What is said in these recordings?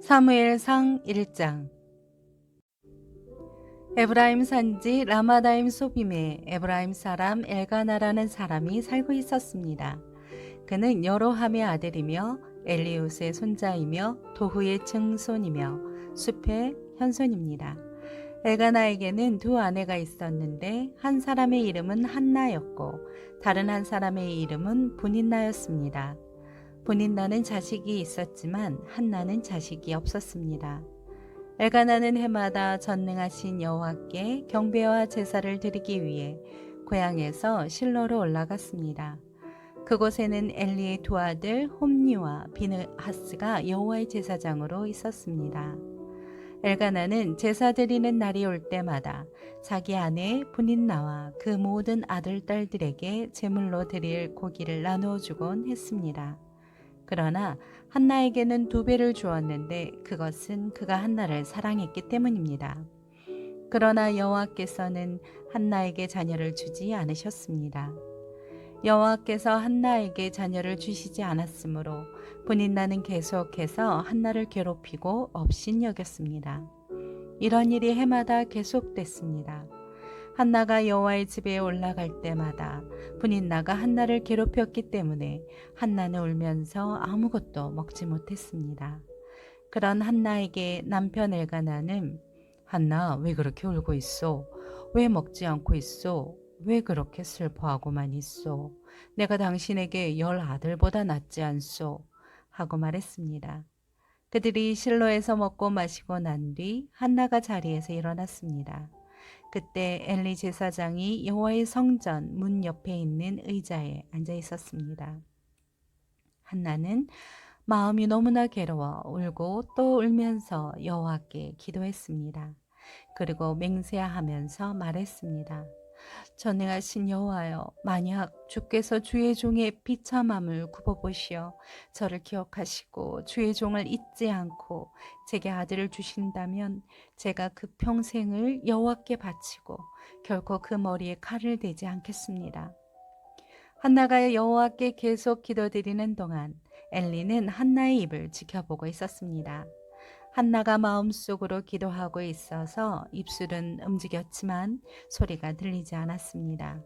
사무엘상 1장. 에브라임 산지 라마다임 소빔에 에브라임 사람 엘가나라는 사람이 살고 있었습니다. 그는 여로함의 아들이며 엘리웃의 손자이며 도후의 증손이며 숲의 현손입니다. 엘가나에게는 두 아내가 있었는데 한 사람의 이름은 한나였고 다른 한 사람의 이름은 브닛나였습니다. 브닛나는 자식이 있었지만 한나는 자식이 없었습니다. 엘가나는 해마다 전능하신 여호와께 경배와 제사를 드리기 위해 고향에서 실로로 올라갔습니다. 그곳에는 엘리의 두 아들 홈니와 비느하스가 여호와의 제사장으로 있었습니다. 엘가나는 제사 드리는 날이 올 때마다 자기 아내 브닛나와 그 모든 아들 딸들에게 제물로 드릴 고기를 나누어 주곤 했습니다. 그러나 한나에게는 2배를 주었는데 그것은 그가 한나를 사랑했기 때문입니다. 그러나 여호와께서는 한나에게 자녀를 주지 않으셨습니다. 여호와께서 한나에게 자녀를 주시지 않았으므로 브닛나는 계속해서 한나를 괴롭히고 업신여겼습니다. 이런 일이 해마다 계속됐습니다. 한나가 여호와의 집에 올라갈 때마다 브닛나가 한나를 괴롭혔기 때문에 한나는 울면서 아무것도 먹지 못했습니다. 그런 한나에게 남편 엘가나는 한나 왜 그렇게 울고 있어? 왜 먹지 않고 있어? 왜 그렇게 슬퍼하고만 있어? 내가 당신에게 10 아들보다 낫지 않소? 하고 말했습니다. 그들이 실로에서 먹고 마시고 난 뒤 한나가 자리에서 일어났습니다. 그때 엘리 제사장이 여호와의 성전 문 옆에 있는 의자에 앉아 있었습니다. 한나는 마음이 너무나 괴로워 울고 또 울면서 여호와께 기도했습니다. 그리고 맹세하면서 말했습니다. 전능하신 여호와여, 만약 주께서 주의 종의 비참함을 굽어보시어 저를 기억하시고 주의 종을 잊지 않고 제게 아들을 주신다면 제가 그 평생을 여호와께 바치고 결코 그 머리에 칼을 대지 않겠습니다. 한나가 여호와께 계속 기도드리는 동안 엘리는 한나의 입을 지켜보고 있었습니다. 한나가 마음속으로 기도하고 있어서 입술은 움직였지만 소리가 들리지 않았습니다.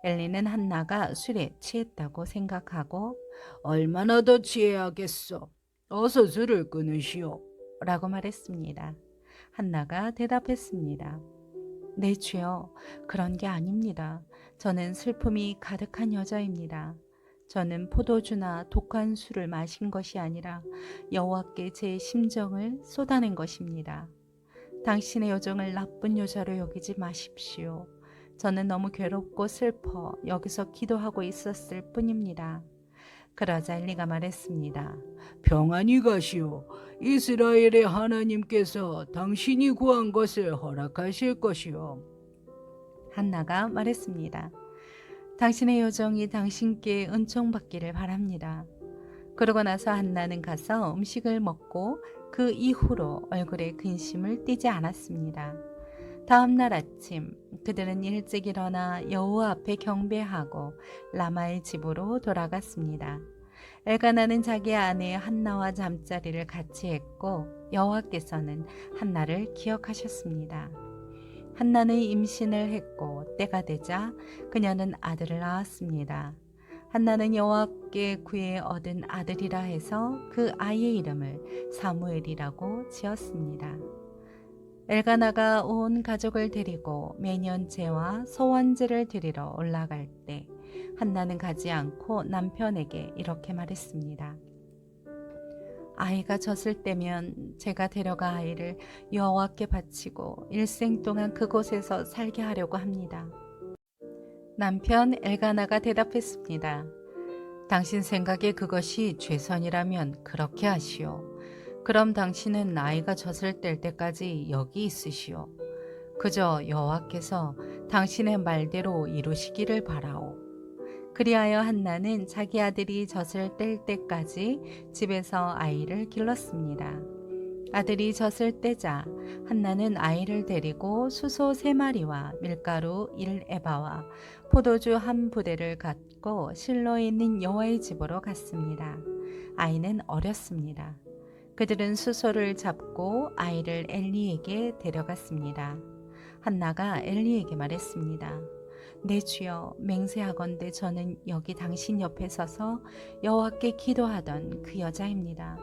엘리는 한나가 술에 취했다고 생각하고 얼마나 더 취해야겠어. 어서 술을 끊으시오. 라고 말했습니다. 한나가 대답했습니다. 네, 주여, 그런 게 아닙니다. 저는 슬픔이 가득한 여자입니다. 저는 포도주나 독한 술을 마신 것이 아니라 여호와께 제 심정을 쏟아낸 것입니다. 당신의 요정을 나쁜 여자로 여기지 마십시오. 저는 너무 괴롭고 슬퍼 여기서 기도하고 있었을 뿐입니다. 그러자 엘리가 말했습니다. 평안히 가시오. 이스라엘의 하나님께서 당신이 구한 것을 허락하실 것이오. 한나가 말했습니다. 당신의 요정이 당신께 은총받기를 바랍니다. 그러고 나서 한나는 가서 음식을 먹고 그 이후로 얼굴에 근심을 띠지 않았습니다. 다음 날 아침 그들은 일찍 일어나 여호와 앞에 경배하고 라마의 집으로 돌아갔습니다. 엘가나는 자기 아내 한나와 잠자리를 같이 했고 여호와께서는 한나를 기억하셨습니다. 한나는 임신을 했고 때가 되자 그녀는 아들을 낳았습니다. 한나는 여호와께 구해 얻은 아들이라 해서 그 아이의 이름을 사무엘이라고 지었습니다. 엘가나가 온 가족을 데리고 매년 제와 소원제를 드리러 올라갈 때 한나는 가지 않고 남편에게 이렇게 말했습니다. 아이가 졌을 때면 제가 데려가 아이를 여호와께 바치고 일생 동안 그곳에서 살게 하려고 합니다. 남편 엘가나가 대답했습니다. 당신 생각에 그것이 최선이라면 그렇게 하시오. 그럼 당신은 아이가 젖을 뗄 때까지 여기 있으시오. 그저 여호와께서 당신의 말대로 이루시기를 바라오. 그리하여 한나는 자기 아들이 젖을 뗄 때까지 집에서 아이를 길렀습니다. 아들이 젖을 떼자 한나는 아이를 데리고 수소 3마리와 밀가루 1에바와 포도주 1부대를 갖고 실로에 있는 여호와의 집으로 갔습니다. 아이는 어렸습니다. 그들은 수소를 잡고 아이를 엘리에게 데려갔습니다. 한나가 엘리에게 말했습니다. 내 주여, 맹세하건대 저는 여기 당신 옆에 서서 여호와께 기도하던 그 여자입니다.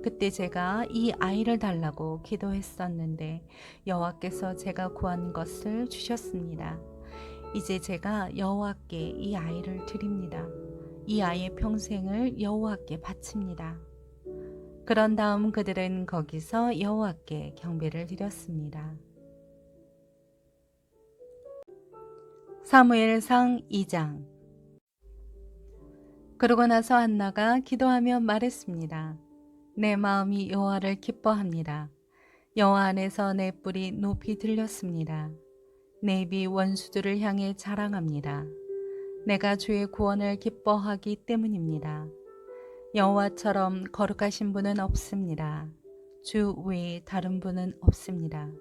그때 제가 이 아이를 달라고 기도했었는데 여호와께서 제가 구한 것을 주셨습니다. 이제 제가 여호와께 이 아이를 드립니다. 이 아이의 평생을 여호와께 바칩니다. 그런 다음 그들은 거기서 여호와께 경배를 드렸습니다. 사무엘상 2장. 그러고 나서 한나가 기도하며 말했습니다. 내 마음이 여호와를 기뻐합니다. 여호와 안에서 내 뿔이 높이 들렸습니다. 내 입이 원수들을 향해 자랑합니다. 내가 주의 구원을 기뻐하기 때문입니다. 여호와처럼 거룩하신 분은 없습니다. 주 외에 다른 분은 없습니다.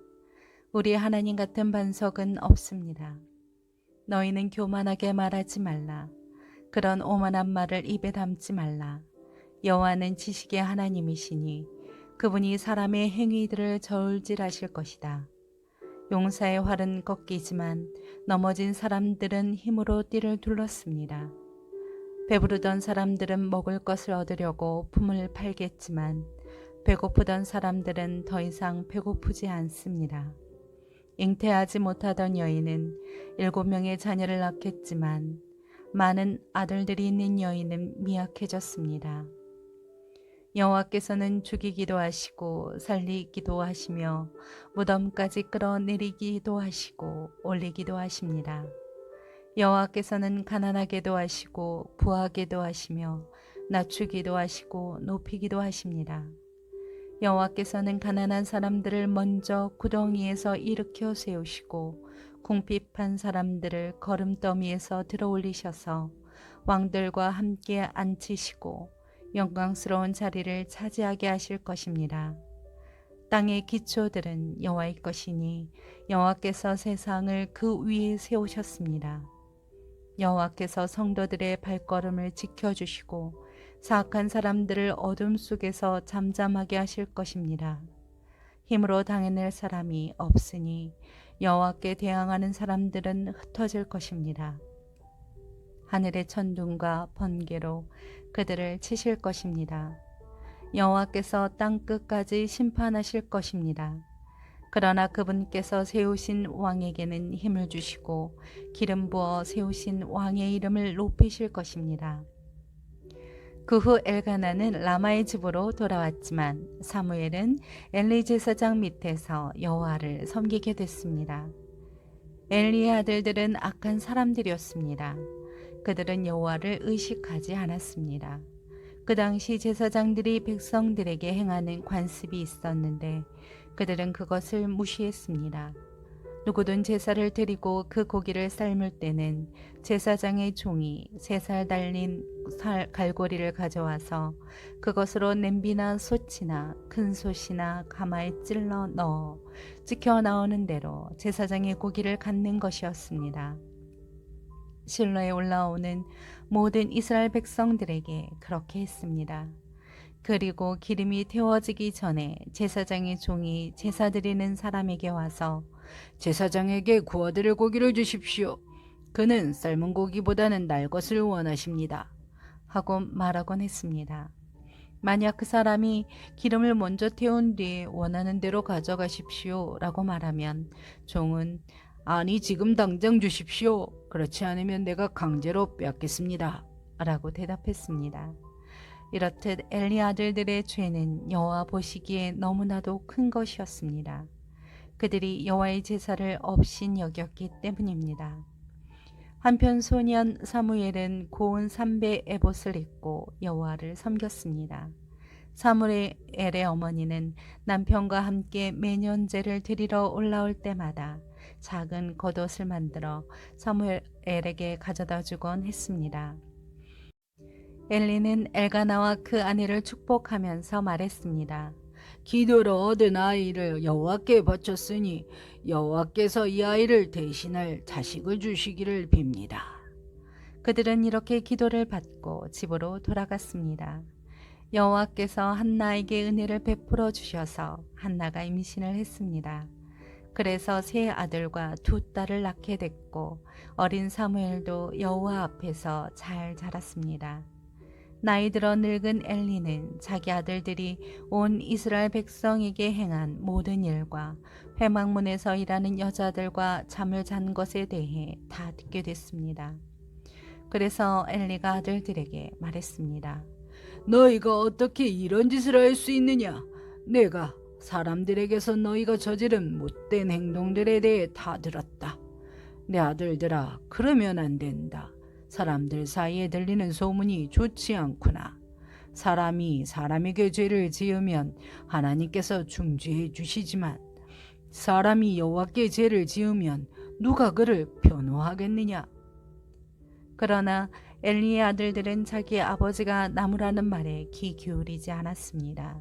우리 하나님 같은 반석은 없습니다. 너희는 교만하게 말하지 말라. 그런 오만한 말을 입에 담지 말라. 여호와는 지식의 하나님이시니 그분이 사람의 행위들을 저울질하실 것이다. 용사의 활은 꺾이지만 넘어진 사람들은 힘으로 띠를 둘렀습니다. 배부르던 사람들은 먹을 것을 얻으려고 품을 팔겠지만 배고프던 사람들은 더 이상 배고프지 않습니다. 잉태하지 못하던 여인은 7명의 자녀를 낳겠지만 많은 아들들이 있는 여인은 미약해졌습니다. 여호와께서는 죽이기도 하시고 살리기도 하시며 무덤까지 끌어내리기도 하시고 올리기도 하십니다. 여호와께서는 가난하게도 하시고 부하게도 하시며 낮추기도 하시고 높이기도 하십니다. 여호와께서는 가난한 사람들을 먼저 구덩이에서 일으켜 세우시고 궁핍한 사람들을 거름더미에서 들어올리셔서 왕들과 함께 앉히시고 영광스러운 자리를 차지하게 하실 것입니다. 땅의 기초들은 여호와의 것이니 여호와께서 세상을 그 위에 세우셨습니다. 여호와께서 성도들의 발걸음을 지켜주시고 사악한 사람들을 어둠 속에서 잠잠하게 하실 것입니다. 힘으로 당해낼 사람이 없으니 여호와께 대항하는 사람들은 흩어질 것입니다. 하늘의 천둥과 번개로 그들을 치실 것입니다. 여호와께서 땅 끝까지 심판하실 것입니다. 그러나 그분께서 세우신 왕에게는 힘을 주시고 기름 부어 세우신 왕의 이름을 높이실 것입니다. 그 후 엘가나는 라마의 집으로 돌아왔지만 사무엘은 엘리 제사장 밑에서 여호와를 섬기게 됐습니다. 엘리의 아들들은 악한 사람들이었습니다. 그들은 여호와를 의식하지 않았습니다. 그 당시 제사장들이 백성들에게 행하는 관습이 있었는데 그들은 그것을 무시했습니다. 누구든 제사를 드리고 그 고기를 삶을 때는 제사장의 종이 3살 달린 갈고리를 가져와서 그것으로 냄비나 솥이나 큰 솥이나 가마에 찔러 넣어 찍혀 나오는 대로 제사장의 고기를 갖는 것이었습니다. 실로에 올라오는 모든 이스라엘 백성들에게 그렇게 했습니다. 그리고 기름이 태워지기 전에 제사장의 종이 제사 드리는 사람에게 와서 제사장에게 구워드릴 고기를 주십시오. 그는 삶은 고기보다는 날 것을 원하십니다. 하고 말하곤 했습니다. 만약 그 사람이 기름을 먼저 태운 뒤에 원하는 대로 가져가십시오 라고 말하면 종은 아니, 지금 당장 주십시오. 그렇지 않으면 내가 강제로 빼앗겠습니다. 라고 대답했습니다. 이렇듯 엘리 아들들의 죄는 여호와 보시기에 너무나도 큰 것이었습니다. 그들이 여호와의 제사를 업신 여겼기 때문입니다. 한편 소년 사무엘은 고운 삼배 에봇을 입고 여호와를 섬겼습니다. 사무엘의 어머니는 남편과 함께 매년 제를 드리러 올라올 때마다 작은 겉옷을 만들어 사무엘에게 가져다 주곤 했습니다. 엘리는 엘가나와 그 아내를 축복하면서 말했습니다. 기도로 얻은 아이를 여호와께 바쳤으니 여호와께서 이 아이를 대신할 자식을 주시기를 빕니다. 그들은 이렇게 기도를 받고 집으로 돌아갔습니다. 여호와께서 한나에게 은혜를 베풀어 주셔서 한나가 임신을 했습니다. 그래서 세 아들과 두 딸을 낳게 됐고 어린 사무엘도 여호와 앞에서 잘 자랐습니다. 나이 들어 늙은 엘리는 자기 아들들이 온 이스라엘 백성에게 행한 모든 일과 회막문에서 일하는 여자들과 잠을 잔 것에 대해 다 듣게 됐습니다. 그래서 엘리가 아들들에게 말했습니다. 너희가 어떻게 이런 짓을 할 수 있느냐? 내가 사람들에게서 너희가 저지른 못된 행동들에 대해 다 들었다. 내 아들들아, 그러면 안 된다. 사람들 사이에 들리는 소문이 좋지 않구나. 사람이 사람에게 죄를 지으면 하나님께서 중지해 주시지만 사람이 여호와께 죄를 지으면 누가 그를 변호하겠느냐? 그러나 엘리의 아들들은 자기 아버지가 나무라는 말에 귀 기울이지 않았습니다.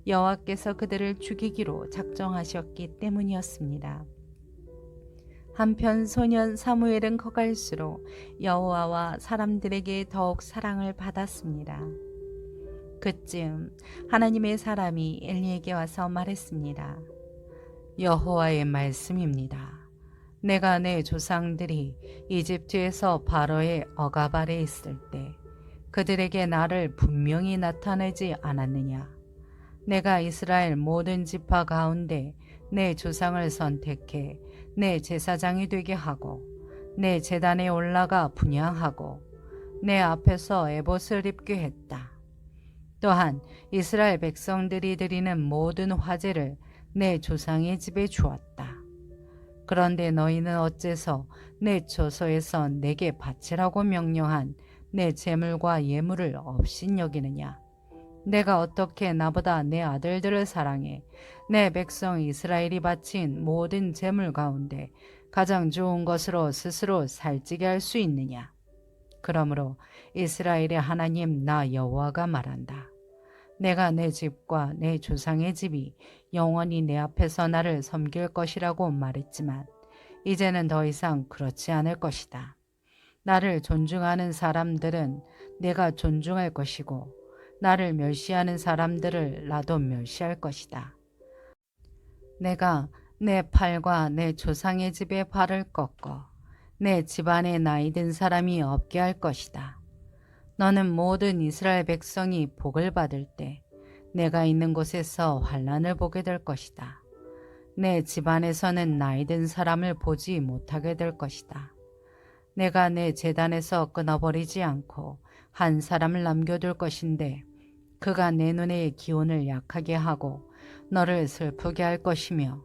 여호와께서 그들을 죽이기로 작정하셨기 때문이었습니다. 한편 소년 사무엘은 커갈수록 여호와와 사람들에게 더욱 사랑을 받았습니다. 그쯤 하나님의 사람이 엘리에게 와서 말했습니다. 여호와의 말씀입니다. 내가 내 조상들이 이집트에서 바로의 억압 아래 있을 때 그들에게 나를 분명히 나타내지 않았느냐? 내가 이스라엘 모든 지파 가운데 내 조상을 선택해 내 제사장이 되게 하고 내 제단에 올라가 분향하고 내 앞에서 에봇을 입게 했다. 또한 이스라엘 백성들이 드리는 모든 화제를 내 조상의 집에 주었다. 그런데 너희는 어째서 내 처소에서 내게 바치라고 명령한 내 재물과 예물을 업신여기느냐? 내가 어떻게 나보다 내 아들들을 사랑해 내 백성 이스라엘이 바친 모든 재물 가운데 가장 좋은 것으로 스스로 살찌게 할 수 있느냐? 그러므로 이스라엘의 하나님 나 여호와가 말한다. 내가 내 집과 내 조상의 집이 영원히 내 앞에서 나를 섬길 것이라고 말했지만 이제는 더 이상 그렇지 않을 것이다. 나를 존중하는 사람들은 내가 존중할 것이고 나를 멸시하는 사람들을 나도 멸시할 것이다. 내가 내 팔과 내 조상의 집에 발을 꺾어 내 집안에 나이 든 사람이 없게 할 것이다. 너는 모든 이스라엘 백성이 복을 받을 때 내가 있는 곳에서 환난을 보게 될 것이다. 내 집안에서는 나이 든 사람을 보지 못하게 될 것이다. 내가 내 제단에서 끊어버리지 않고 한 사람을 남겨둘 것인데 그가 내 눈의 기운을 약하게 하고 너를 슬프게 할 것이며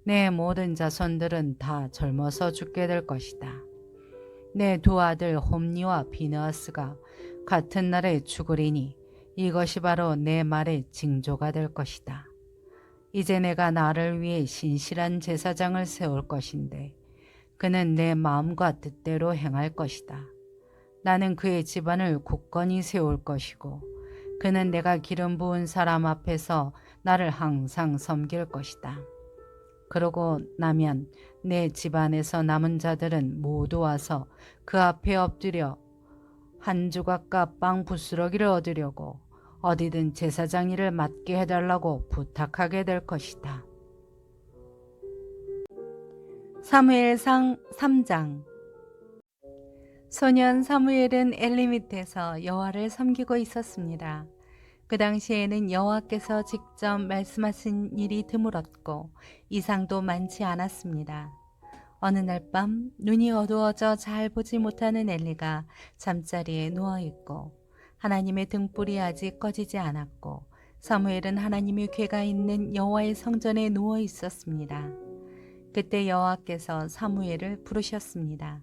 내 모든 자손들은 다 젊어서 죽게 될 것이다. 내 두 아들 홈니와 비느하스가 같은 날에 죽으리니 이것이 바로 내 말의 징조가 될 것이다. 이제 내가 나를 위해 신실한 제사장을 세울 것인데 그는 내 마음과 뜻대로 행할 것이다. 나는 그의 집안을 굳건히 세울 것이고 그는 내가 기름 부은 사람 앞에서 나를 항상 섬길 것이다. 그러고 나면 내 집안에서 남은 자들은 모두 와서 그 앞에 엎드려 한 조각과 빵 부스러기를 얻으려고 어디든 제사장 일을 맡게 해달라고 부탁하게 될 것이다. 사무엘상 3장. 소년 사무엘은 엘리 밑에서 여호와를 섬기고 있었습니다. 그 당시에는 여호와께서 직접 말씀하신 일이 드물었고 이상도 많지 않았습니다. 어느 날 밤 눈이 어두워져 잘 보지 못하는 엘리가 잠자리에 누워있고 하나님의 등불이 아직 꺼지지 않았고 사무엘은 하나님의 궤가 있는 여호와의 성전에 누워 있었습니다. 그때 여호와께서 사무엘을 부르셨습니다.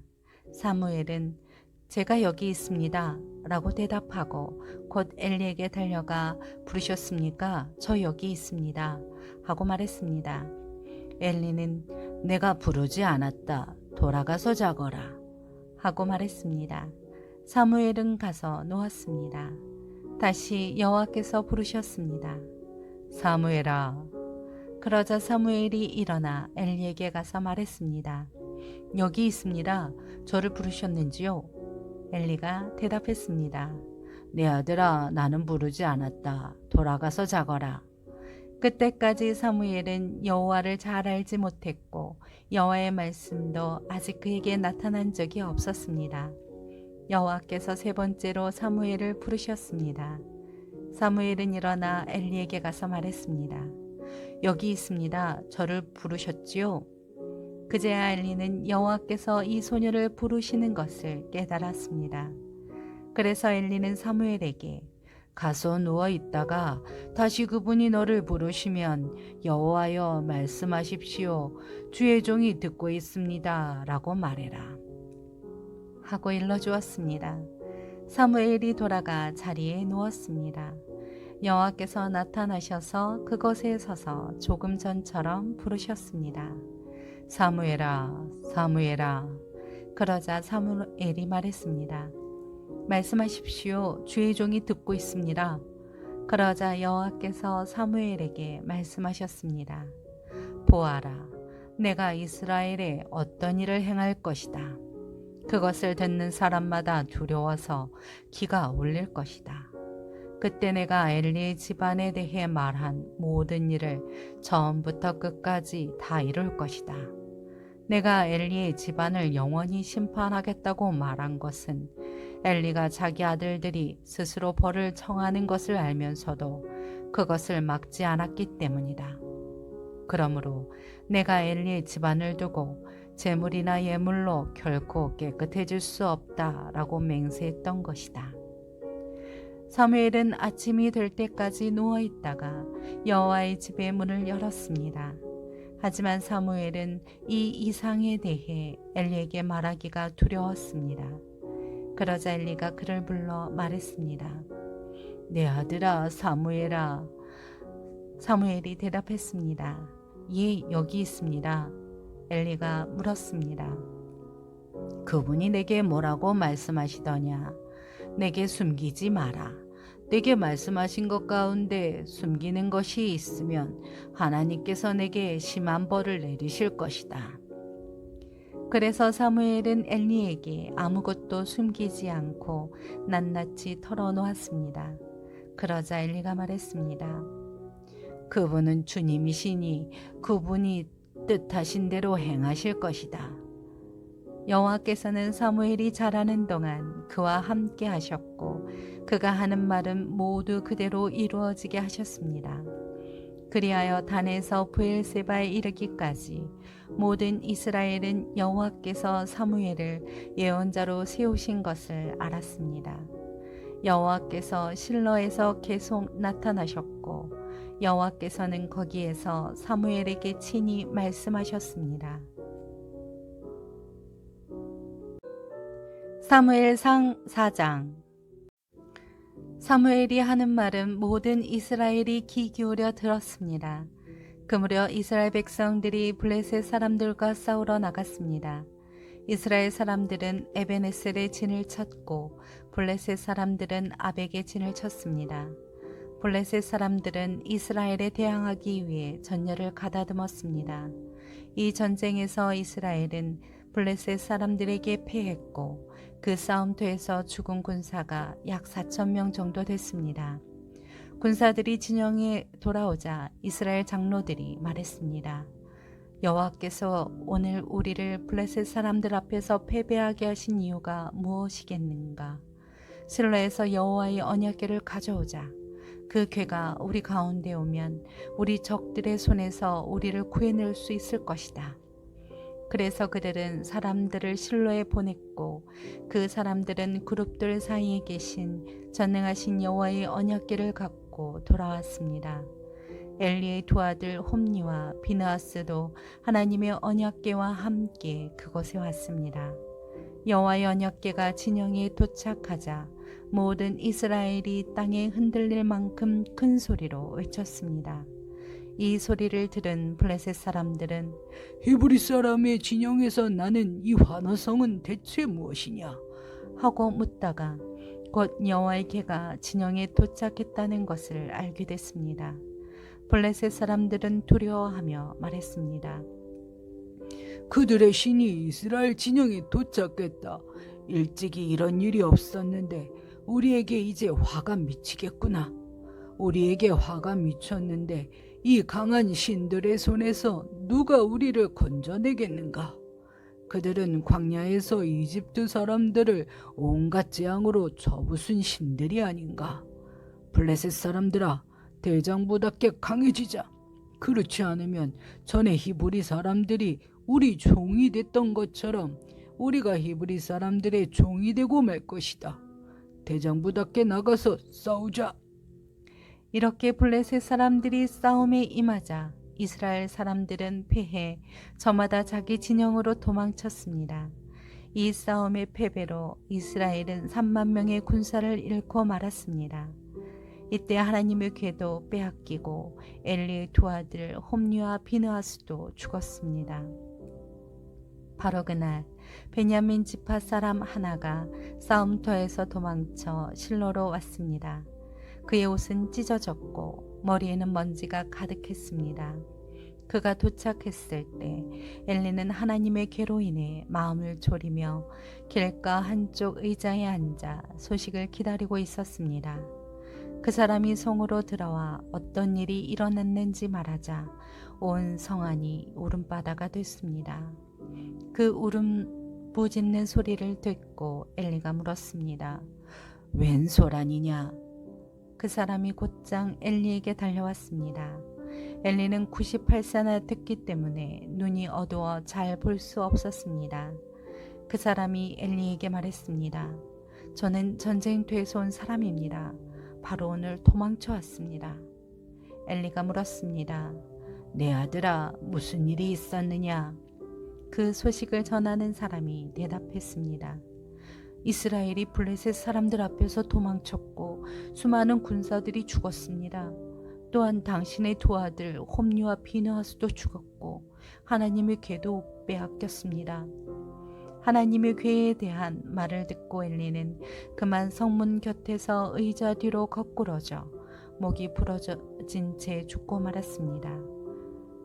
사무엘은 제가 여기 있습니다 라고 대답하고 곧 엘리에게 달려가 부르셨습니까? 저 여기 있습니다 하고 말했습니다. 엘리는 내가 부르지 않았다. 돌아가서 자거라 하고 말했습니다. 사무엘은 가서 누웠습니다. 다시 여호와께서 부르셨습니다. 사무엘아. 그러자 사무엘이 일어나 엘리에게 가서 말했습니다. 여기 있습니다. 저를 부르셨는지요? 엘리가 대답했습니다. 내 아들아, 나는 부르지 않았다. 돌아가서 자거라. 그때까지 사무엘은 여호와를 잘 알지 못했고 여호와의 말씀도 아직 그에게 나타난 적이 없었습니다. 여호와께서 세 번째로 사무엘을 부르셨습니다. 사무엘은 일어나 엘리에게 가서 말했습니다. 여기 있습니다. 저를 부르셨지요? 그제야 엘리는 여호와께서 이 소녀를 부르시는 것을 깨달았습니다. 그래서 엘리는 사무엘에게 가서 누워 있다가 다시 그분이 너를 부르시면 여호와여 말씀하십시오. 주의 종이 듣고 있습니다. 라고 말해라. 하고 일러주었습니다. 사무엘이 돌아가 자리에 누웠습니다. 여호와께서 나타나셔서 그곳에 서서 조금 전처럼 부르셨습니다. 사무엘아, 사무엘아. 그러자 사무엘이 말했습니다. 말씀하십시오. 주의 종이 듣고 있습니다. 그러자 여호와께서 사무엘에게 말씀하셨습니다. 보아라, 내가 이스라엘에 어떤 일을 행할 것이다. 그것을 듣는 사람마다 두려워서 기가 올릴 것이다. 그때 내가 엘리의 집안에 대해 말한 모든 일을 처음부터 끝까지 다 이룰 것이다. 내가 엘리의 집안을 영원히 심판하겠다고 말한 것은 엘리가 자기 아들들이 스스로 벌을 청하는 것을 알면서도 그것을 막지 않았기 때문이다. 그러므로 내가 엘리의 집안을 두고 재물이나 예물로 결코 깨끗해질 수 없다라고 맹세했던 것이다. 사무엘은 아침이 될 때까지 누워 있다가 여호와의 집의 문을 열었습니다. 하지만 사무엘은 이 이상에 대해 엘리에게 말하기가 두려웠습니다. 그러자 엘리가 그를 불러 말했습니다. 내 아들아 사무엘아. 사무엘이 대답했습니다. 예, 여기 있습니다. 엘리가 물었습니다. 그분이 내게 뭐라고 말씀하시더냐? 내게 숨기지 마라. 내게 말씀하신 것 가운데 숨기는 것이 있으면 하나님께서 내게 심한 벌을 내리실 것이다. 그래서 사무엘은 엘리에게 아무것도 숨기지 않고 낱낱이 털어놓았습니다. 그러자 엘리가 말했습니다. 그분은 주님이시니 그분이 뜻하신 대로 행하실 것이다. 여호와께서는 사무엘이 자라는 동안 그와 함께 하셨고 그가 하는 말은 모두 그대로 이루어지게 하셨습니다. 그리하여 단에서 브엘세바에 이르기까지 모든 이스라엘은 여호와께서 사무엘을 예언자로 세우신 것을 알았습니다. 여호와께서 실로에서 계속 나타나셨고 여호와께서는 거기에서 사무엘에게 친히 말씀하셨습니다. 사무엘상 4장. 사무엘이 하는 말은 모든 이스라엘이 귀 기울여 들었습니다. 그무려 이스라엘 백성들이 블레셋 사람들과 싸우러 나갔습니다. 이스라엘 사람들은 에베네셀의 진을 쳤고 블레셋 사람들은 아벡의 진을 쳤습니다. 블레셋 사람들은 이스라엘에 대항하기 위해 전열을 가다듬었습니다. 이 전쟁에서 이스라엘은 블레셋 사람들에게 패했고 그 싸움터에서 죽은 군사가 약 4,000명 정도 됐습니다. 군사들이 진영에 돌아오자 이스라엘 장로들이 말했습니다. 여호와께서 오늘 우리를 블레셋 사람들 앞에서 패배하게 하신 이유가 무엇이겠는가? 실로에서 여호와의 언약궤를 가져오자. 그 궤가 우리 가운데 오면 우리 적들의 손에서 우리를 구해낼 수 있을 것이다. 그래서 그들은 사람들을 실로에 보냈고 그 사람들은 그룹들 사이에 계신 전능하신 여호와의 언약궤를 갖고 돌아왔습니다. 엘리의 두 아들 홈니와 비느하스도 하나님의 언약궤와 함께 그곳에 왔습니다. 여호와의 언약궤가 진영에 도착하자 모든 이스라엘이 땅에 흔들릴 만큼 큰 소리로 외쳤습니다. 이 소리를 들은 블레셋 사람들은 히브리 사람의 진영에서 나는 이 환호성은 대체 무엇이냐? 하고 묻다가 곧 여호와의 궤가 진영에 도착했다는 것을 알게 됐습니다. 블레셋 사람들은 두려워하며 말했습니다. 그들의 신이 이스라엘 진영에 도착했다. 일찍이 이런 일이 없었는데 우리에게 이제 화가 미치겠구나. 우리에게 화가 미쳤는데 이 강한 신들의 손에서 누가 우리를 건져내겠는가? 그들은 광야에서 이집트 사람들을 온갖 재앙으로 쳐부순 신들이 아닌가? 블레셋 사람들아, 대장부답게 강해지자. 그렇지 않으면 전에 히브리 사람들이 우리 종이 됐던 것처럼 우리가 히브리 사람들의 종이 되고 말 것이다. 대장부답게 나가서 싸우자. 이렇게 블레셋 사람들이 싸움에 임하자 이스라엘 사람들은 패해 저마다 자기 진영으로 도망쳤습니다. 이 싸움의 패배로 이스라엘은 3만 명의 군사를 잃고 말았습니다. 이때 하나님의 궤도 빼앗기고 엘리의 두 아들 홈리와 비느하스도 죽었습니다. 바로 그날 베냐민 지파 사람 하나가 싸움터에서 도망쳐 실로로 왔습니다. 그의 옷은 찢어졌고 머리에는 먼지가 가득했습니다. 그가 도착했을 때 엘리는 하나님의 괴로 인해 마음을 졸이며 길가 한쪽 의자에 앉아 소식을 기다리고 있었습니다. 그 사람이 성으로 들어와 어떤 일이 일어났는지 말하자 온 성안이 울음바다가 됐습니다. 그 울음부짖는 소리를 듣고 엘리가 물었습니다. 웬 소란이냐? 그 사람이 곧장 엘리에게 달려왔습니다. 엘리는 98세나 됐기 때문에 눈이 어두워 잘 볼 수 없었습니다. 그 사람이 엘리에게 말했습니다. 저는 전쟁터에서 온 사람입니다. 바로 오늘 도망쳐 왔습니다. 엘리가 물었습니다. 내 아들아, 무슨 일이 있었느냐? 그 소식을 전하는 사람이 대답했습니다. 이스라엘이 블레셋 사람들 앞에서 도망쳤고 수많은 군사들이 죽었습니다. 또한 당신의 두 아들 홈리와 비느하스도 죽었고 하나님의 궤도 빼앗겼습니다. 하나님의 궤에 대한 말을 듣고 엘리는 그만 성문 곁에서 의자 뒤로 거꾸러져 목이 부러진 채 죽고 말았습니다.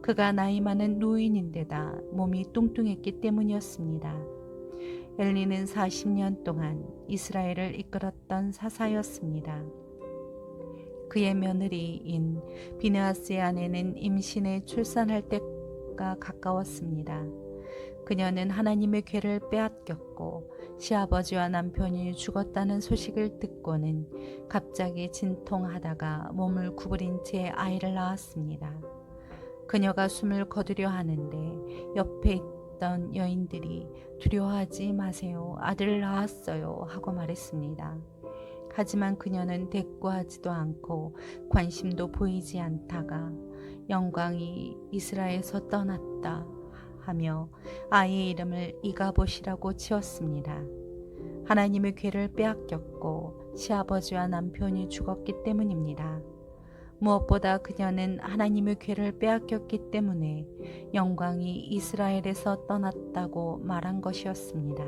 그가 나이 많은 노인인데다 몸이 뚱뚱했기 때문이었습니다. 엘리는 40년 동안 이스라엘을 이끌었던 사사였습니다. 그의 며느리인 비느하스의 아내는 임신해 출산할 때가 가까웠습니다. 그녀는 하나님의 궤를 빼앗겼고 시아버지와 남편이 죽었다는 소식을 듣고는 갑자기 진통하다가 몸을 구부린 채 아이를 낳았습니다. 그녀가 숨을 거두려 하는데 옆에 있던 여인들이 두려워하지 마세요. 아들을 낳았어요. 하고 말했습니다. 하지만 그녀는 대꾸하지도 않고 관심도 보이지 않다가 영광이 이스라엘에서 떠났다 하며 아이의 이름을 이가봇이라고 지었습니다. 하나님의 궤를 빼앗겼고 시아버지와 남편이 죽었기 때문입니다. 무엇보다 그녀는 하나님의 궤를 빼앗겼기 때문에 영광이 이스라엘에서 떠났다고 말한 것이었습니다.